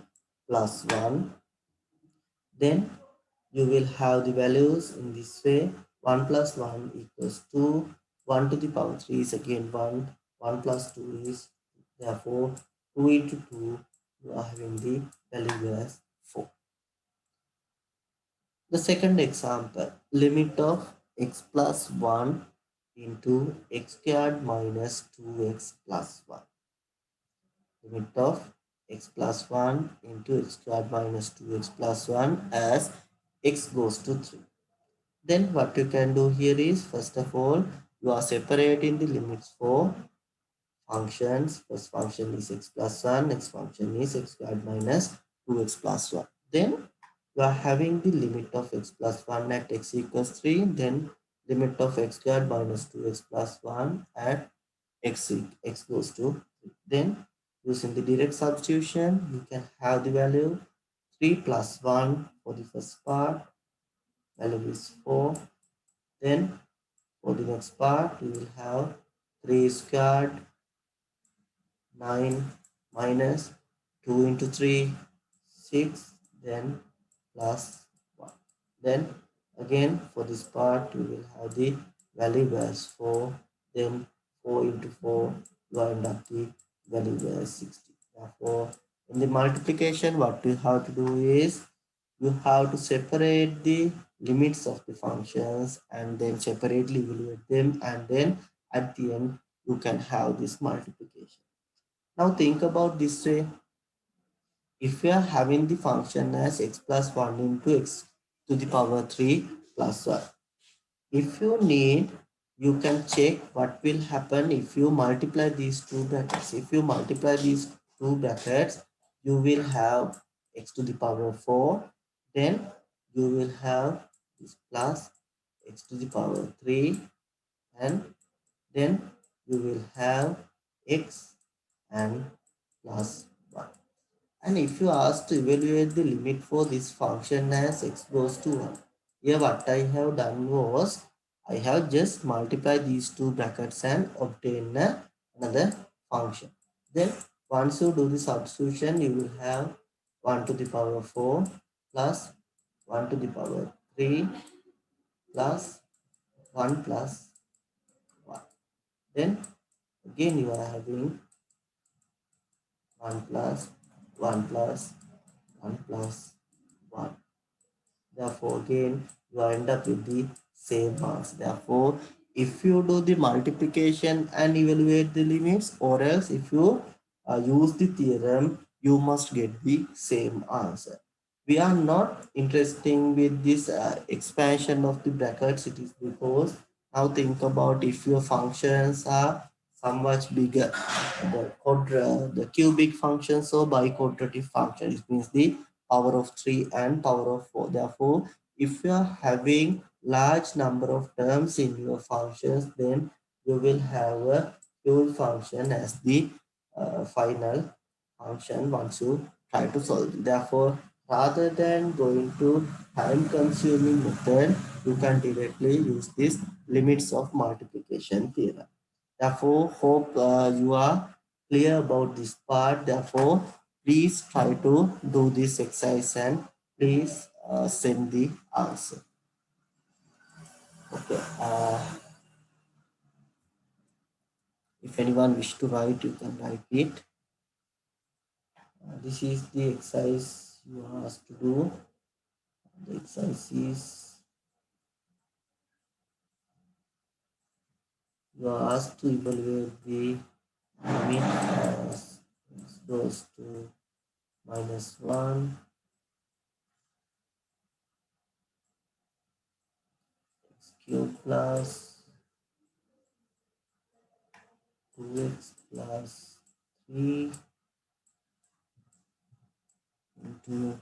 plus 1. Then you will have the values in this way. 1 plus 1 equals 2. 1 to the power 3 is again 1. 1 plus 2 is therefore 2 into 2. You are having the value as 4. The second example, limit of x plus 1 into x squared minus 2x plus 1. Limit of x plus 1 into x squared minus 2x plus 1 as x goes to 3. Then what you can do here is, first of all, you are separating the limits for functions. First function is x plus 1, next function is x squared minus 2x plus 1. Then you are having the limit of x plus 1 at x equals 3, then limit of x squared minus 2x plus 1 at x goes to 3. Then using the direct substitution, you can have the value 3 plus 1 for the first part, value is 4. Then for the next part, you will have 3 squared 9 minus 2 into 3, 6, then plus 1. Then again for this part, you will have the value as 4, then 4 into 4, you end up the value as 60. Therefore, in the multiplication, what you have to do is you have to separate the limits of the functions and then separately evaluate them, and then at the end you can have this multiplication. Now think about this way. If we are having the function as x plus 1 into x to the power 3 plus 1. If you need, you can check what will happen if you multiply these two brackets. If you multiply these two brackets, you will have x to the power 4. Then you will have this plus x to the power 3. And then you will have x and plus 1. And if you ask to evaluate the limit for this function as x goes to 1, here what I have done was, I have just multiplied these two brackets and obtained another function. Then once you do the substitution, you will have 1 to the power 4 plus 1 to the power 3 plus 1 plus 1. Then again you are having 1 plus 1 plus 1 plus 1. Therefore, again, you end up with the same marks. Therefore, if you do the multiplication and evaluate the limits, or else if you use the theorem, you must get the same answer. We are not interested with this expansion of the brackets. It is because now think about if your functions are somewhat bigger, the cubic functions or biquadratic function, it means the power of 3 and power of 4. Therefore, if you are having large number of terms in your functions, then you will have a whole function as the final function once you try to solve it. Therefore, rather than going to time consuming method, you can directly use this limits of multiplication theorem. Therefore, hope you are clear about this part. Therefore, please try to do this exercise and please send the answer. Okay. If anyone wish to write, you can write it. This is the exercise you are asked to do. The exercise is you are asked to evaluate the limit as x goes to -1, x cube plus 2x plus 3 into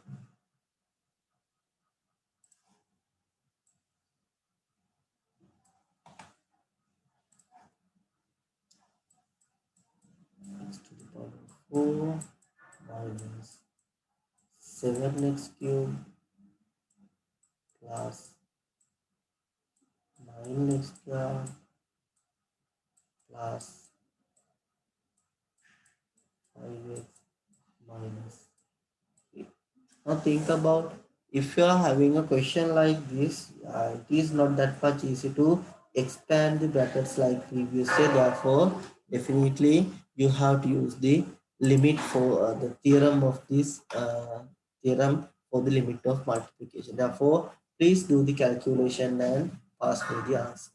x to the power 4 minus 7x cube plus 9x cube plus 5x minus 3. Now think about, if you are having a question like this, it is not that much easy to expand the brackets like previously. Therefore, definitely you have to use the limit for the theorem of this theorem for the limit of multiplication. Therefore, please do the calculation and pass me the answer.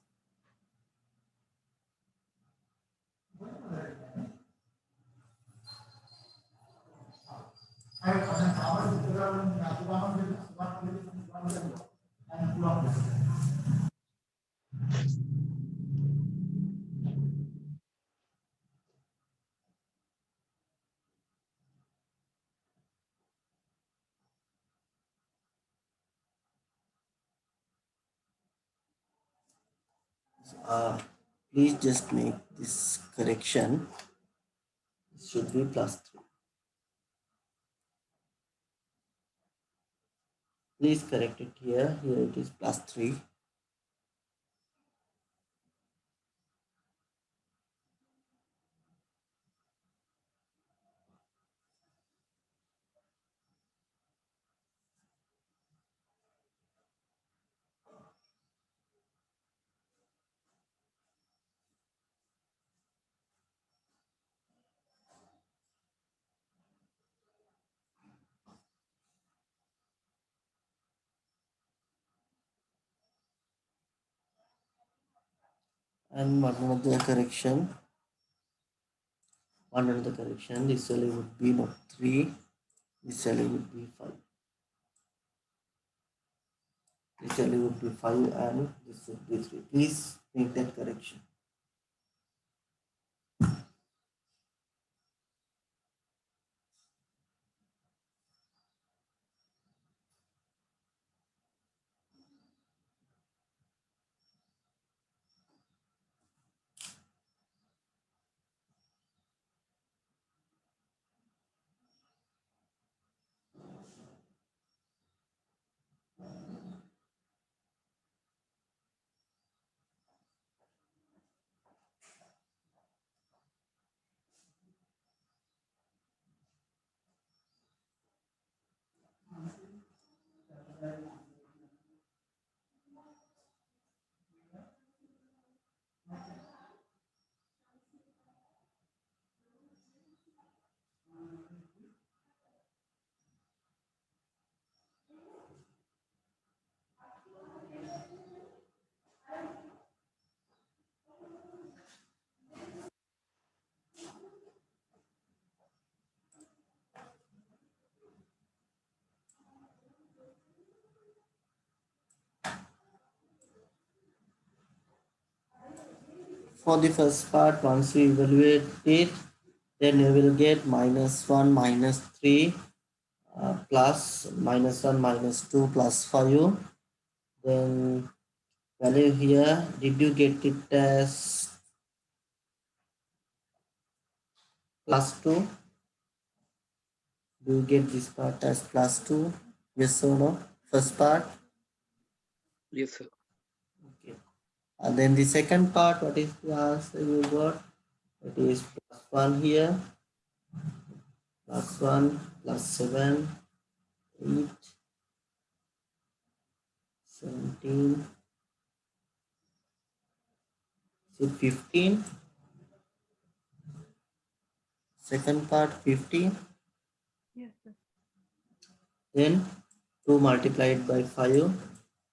Uh, Please just make this correction. It should be plus 3. Please correct it here. Here it is plus 3. And one another correction, this value would be not 3, this value would be 5. This value would be 5 and this would be 3. Please make that correction. For the first part, once you evaluate it, then you will get -1 -3 plus -1 -2 plus 5. Then value here, did you get it as plus 2? Do you get this part as plus 2? Yes or no? First part. Yes, sir. Okay. And then the second part, what is the answer you got? It is plus 1 here, plus 1, plus 7, 8, 17, 15. Second part 15. Yes, sir. Then 2 multiplied by 5.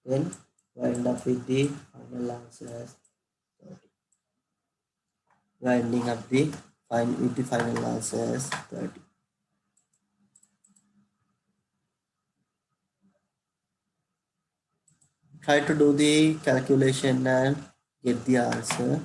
Then we end up with the final answer as 30. We are ending up with the final answer as 30. Try to do the calculation and get the answer.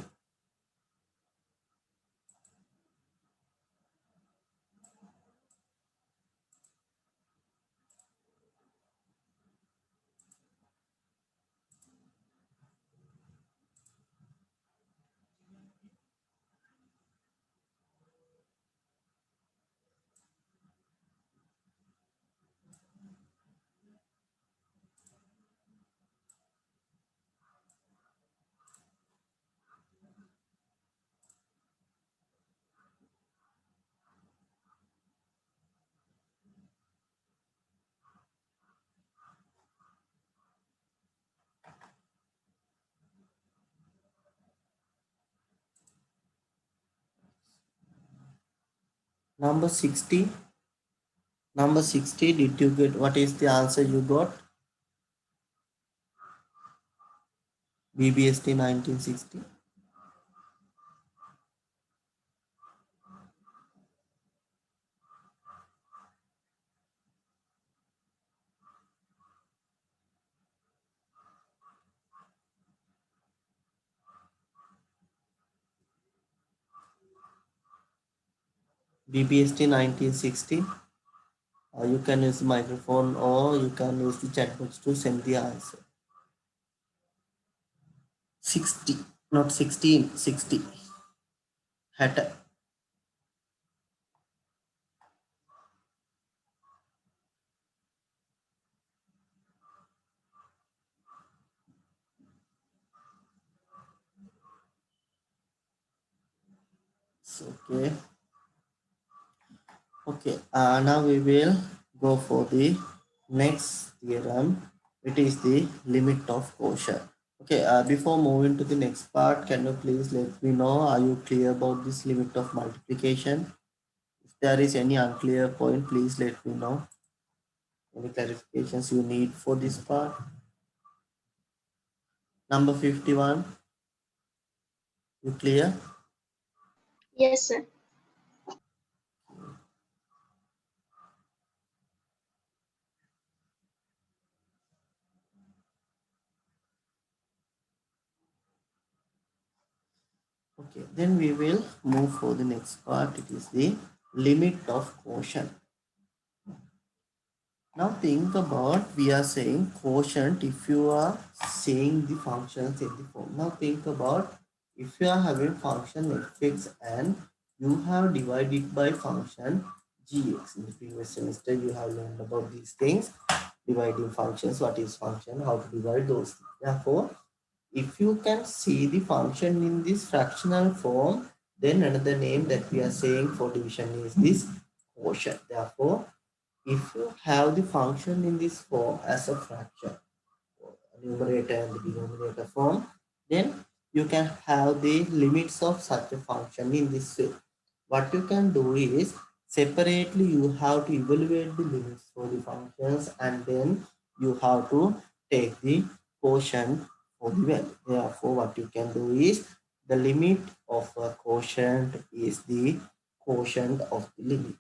Number 60. Number 60, did you get what is the answer you got? BBST 1960. BBST 1960. You can use the microphone or you can use the chat box to send the answer. 60, not 16, 60. Hatter. Okay. Okay. Now we will go for the next theorem. It is the limit of quotient. Okay. Before moving to the next part, can you please let me know, are you clear about this limit of multiplication? If there is any unclear point, please let me know. Any clarifications you need for this part? Number 51. You clear? Yes, sir. Okay, then we will move for the next part. It is the limit of quotient. Now think about, we are saying quotient if you are saying the functions in the form. Now think about, if you are having function fx and you have divided by function gx. In the previous semester you have learned about these things, dividing functions, what is function, how to divide those things. Therefore, if you can see the function in this fractional form, then another name that we are saying for division is this quotient. Therefore, if you have the function in this form as a fraction, numerator and the denominator form, then you can have the limits of such a function in this way. What you can do is, separately you have to evaluate the limits for the functions and then you have to take the quotient for the value. Therefore, what you can do is, the limit of a quotient is the quotient of the limit.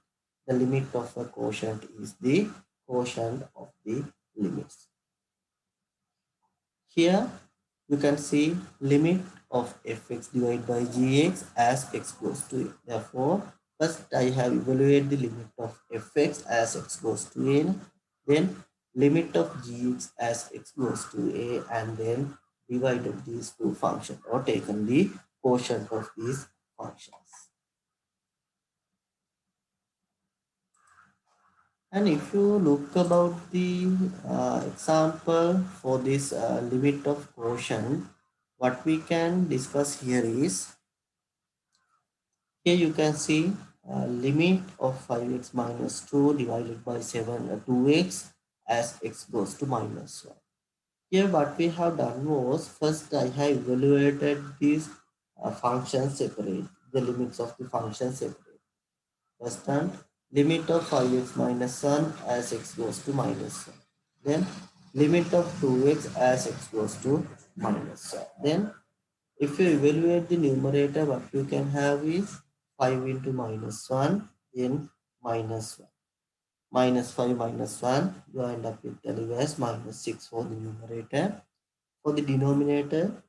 The limit of a quotient is the quotient of the limits. Here you can see limit of fx divided by gx as x goes to a. Therefore, first I have evaluated the limit of fx as x goes to a, then limit of gx as x goes to a, and then divided these two functions or taken the quotient of these functions. And if you look about the example for this limit of quotient, what we can discuss here is, here you can see limit of 5x minus 2 divided by 2x as x goes to minus 1. Here what we have done was, first I have evaluated these functions separate, the limits of the function separate. First one, limit of 5x minus 1 as x goes to minus 1. Then limit of 2x as x goes to minus 1. Then if you evaluate the numerator, what you can have is 5 into minus 1, then minus 1. Minus 5 minus 1, you end up with value as minus 6 for the numerator. For the denominator,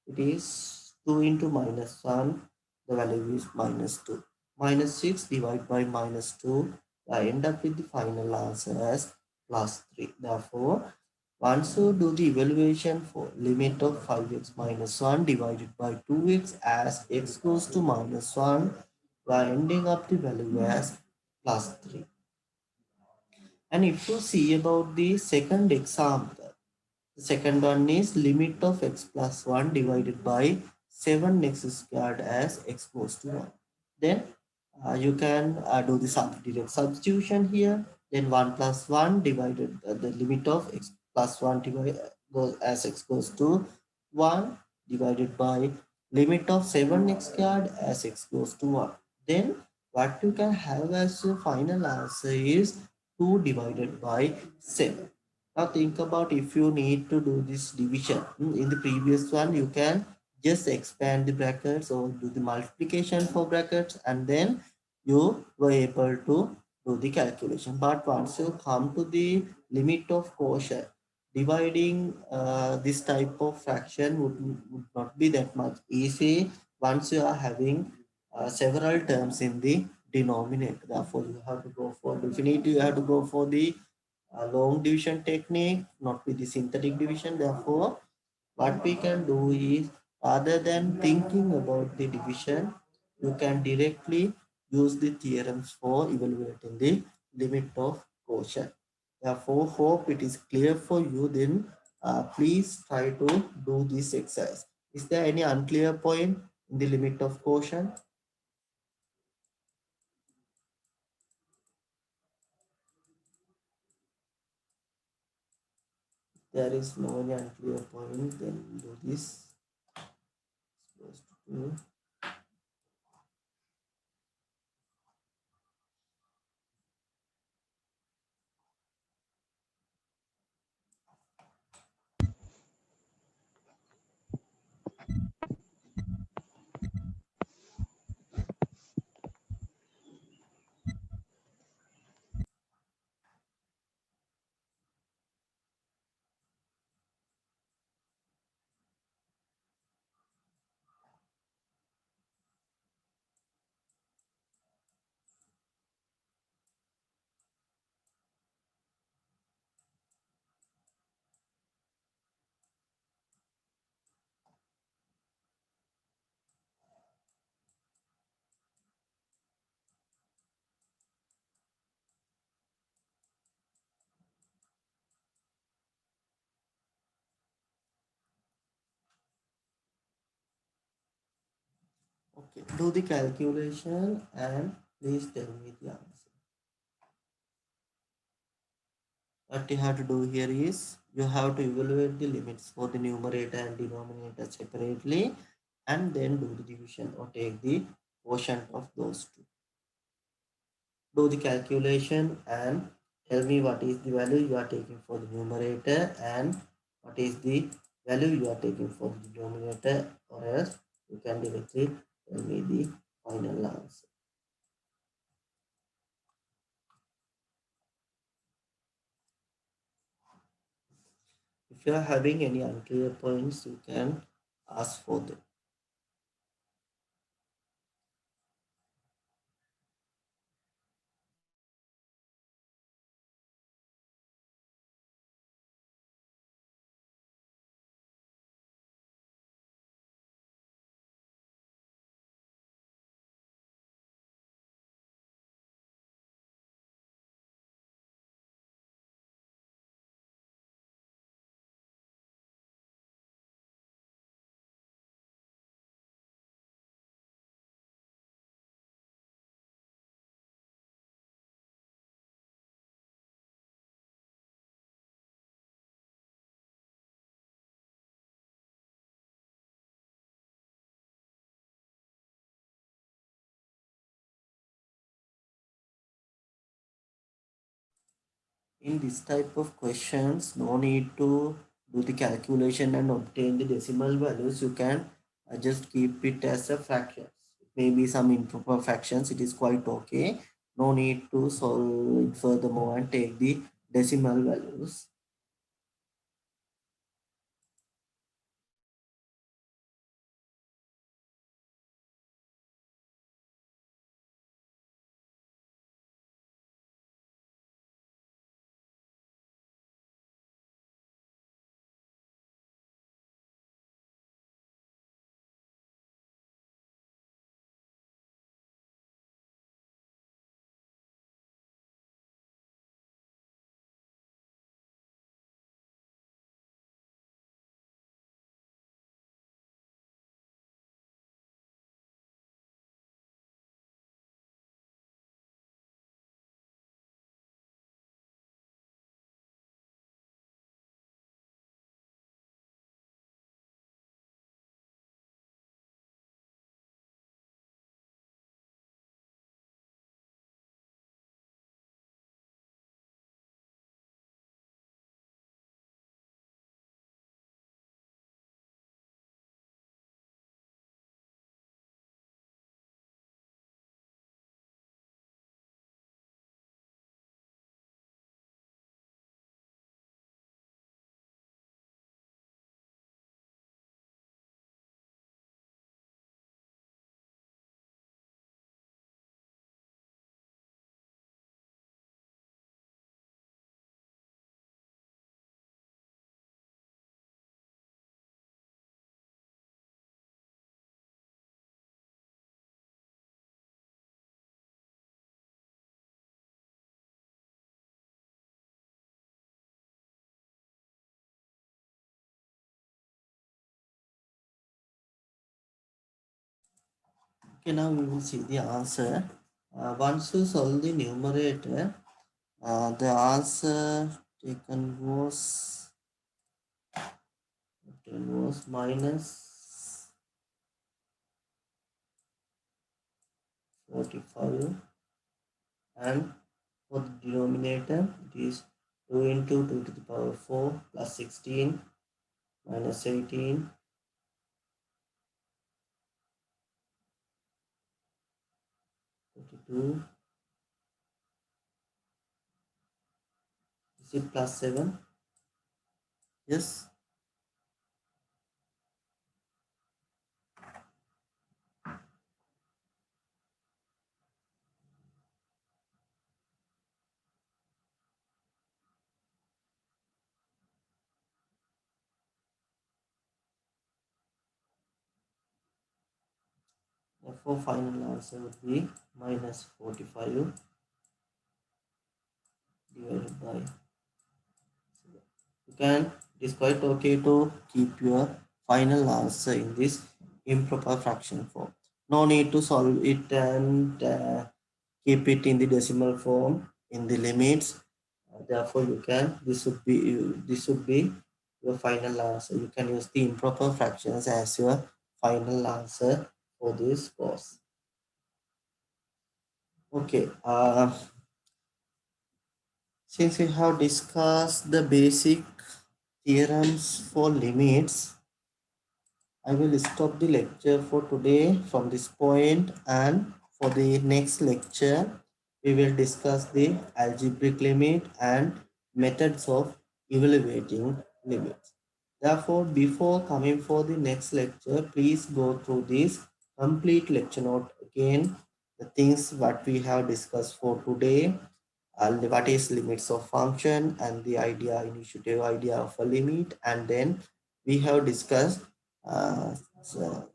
it is 2 into minus 1, the value is minus 2. Minus 6 divided by minus 2, I end up with the final answer as plus 3. Therefore, once you do the evaluation for limit of 5x minus 1 divided by 2x as x goes to minus 1, we are ending up the value as plus 3. And if you see about the second example, the second one is limit of x plus 1 divided by 7x squared as x goes to 1. Then you can do the direct substitution here. Then 1 plus 1 divided the limit of x plus 1 goes as x goes to 1 divided by limit of 7x squared as x goes to 1. Then what you can have as your final answer is 2 divided by 7. Now think about if you need to do this division. In the previous one, you can just expand the brackets or do the multiplication for brackets, and then you were able to do the calculation. But once you come to the limit of quotient, dividing this type of fraction would not be that much easy once you are having several terms in the denominator. Therefore, you have to go for definitely you have to go for the long division technique, not with the synthetic division. Therefore, what we can do is rather than thinking about the division, you can directly use the theorems for evaluating the limit of quotient. Therefore, hope it is clear for you. Then please try to do this exercise. Is there any unclear point in the limit of quotient? There is no any unclear point, then do this. Supposed to do. Okay, do the calculation and please tell me the answer. What you have to do here is you have to evaluate the limits for the numerator and denominator separately and then do the division or take the quotient of those two. Do the calculation and tell me what is the value you are taking for the numerator and what is the value you are taking for the denominator, or else you can directly tell me the final answer. If you are having any unclear points, you can ask for them. In this type of questions, no need to do the calculation and obtain the decimal values. You can just keep it as a fraction. Maybe some improper fractions, it is quite okay. No need to solve it furthermore and take the decimal values. Okay, now we will see the answer. Once you solve the numerator, the answer taken was minus 45, and for the denominator it is 2 into 2 to the power 4 plus 16 minus 18 32. Is it plus 7? Yes. Therefore, final answer would be minus 45 divided by 7. You can, it is quite okay to keep your final answer in this improper fraction form. No need to solve it and keep it in the decimal form in the limits. Therefore, you can, this would be your final answer. You can use the improper fractions as your final answer for this course. Okay. Since we have discussed the basic theorems for limits, I will stop the lecture for today from this point, and for the next lecture, we will discuss the algebraic limit and methods of evaluating limits. Therefore, before coming for the next lecture, please go through this complete lecture note again, the things what we have discussed for today, what is limits of function and the initiative idea of a limit, and then we have discussed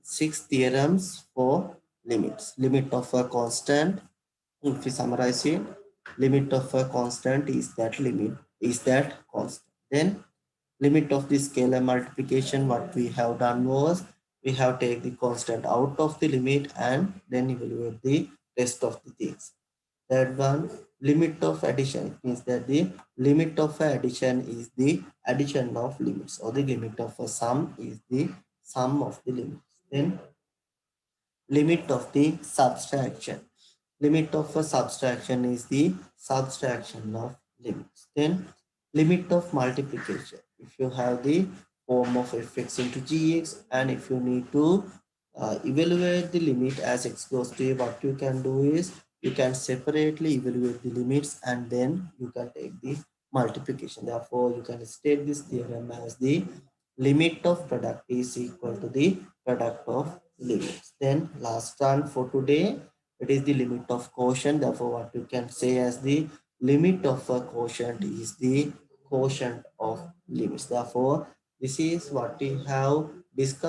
six theorems for limits. Limit of a constant, if we summarize it, limit of a constant is that constant. Then limit of the scalar multiplication, what we have done was we have take the constant out of the limit and then evaluate the rest of the things. Third one, limit of addition, means that the limit of addition is the addition of limits, or the limit of a sum is the sum of the limits. Then limit of the subtraction. Limit of a subtraction is the subtraction of limits. Then limit of multiplication. If you have the form of fx into gx, and if you need to evaluate the limit as x goes to a, what you can do is you can separately evaluate the limits and then you can take the multiplication. Therefore, you can state this theorem as the limit of product is equal to the product of limits. Then last one for today, it is the limit of quotient. Therefore, what you can say as the limit of a quotient is the quotient of limits. Therefore, this is what we have discussed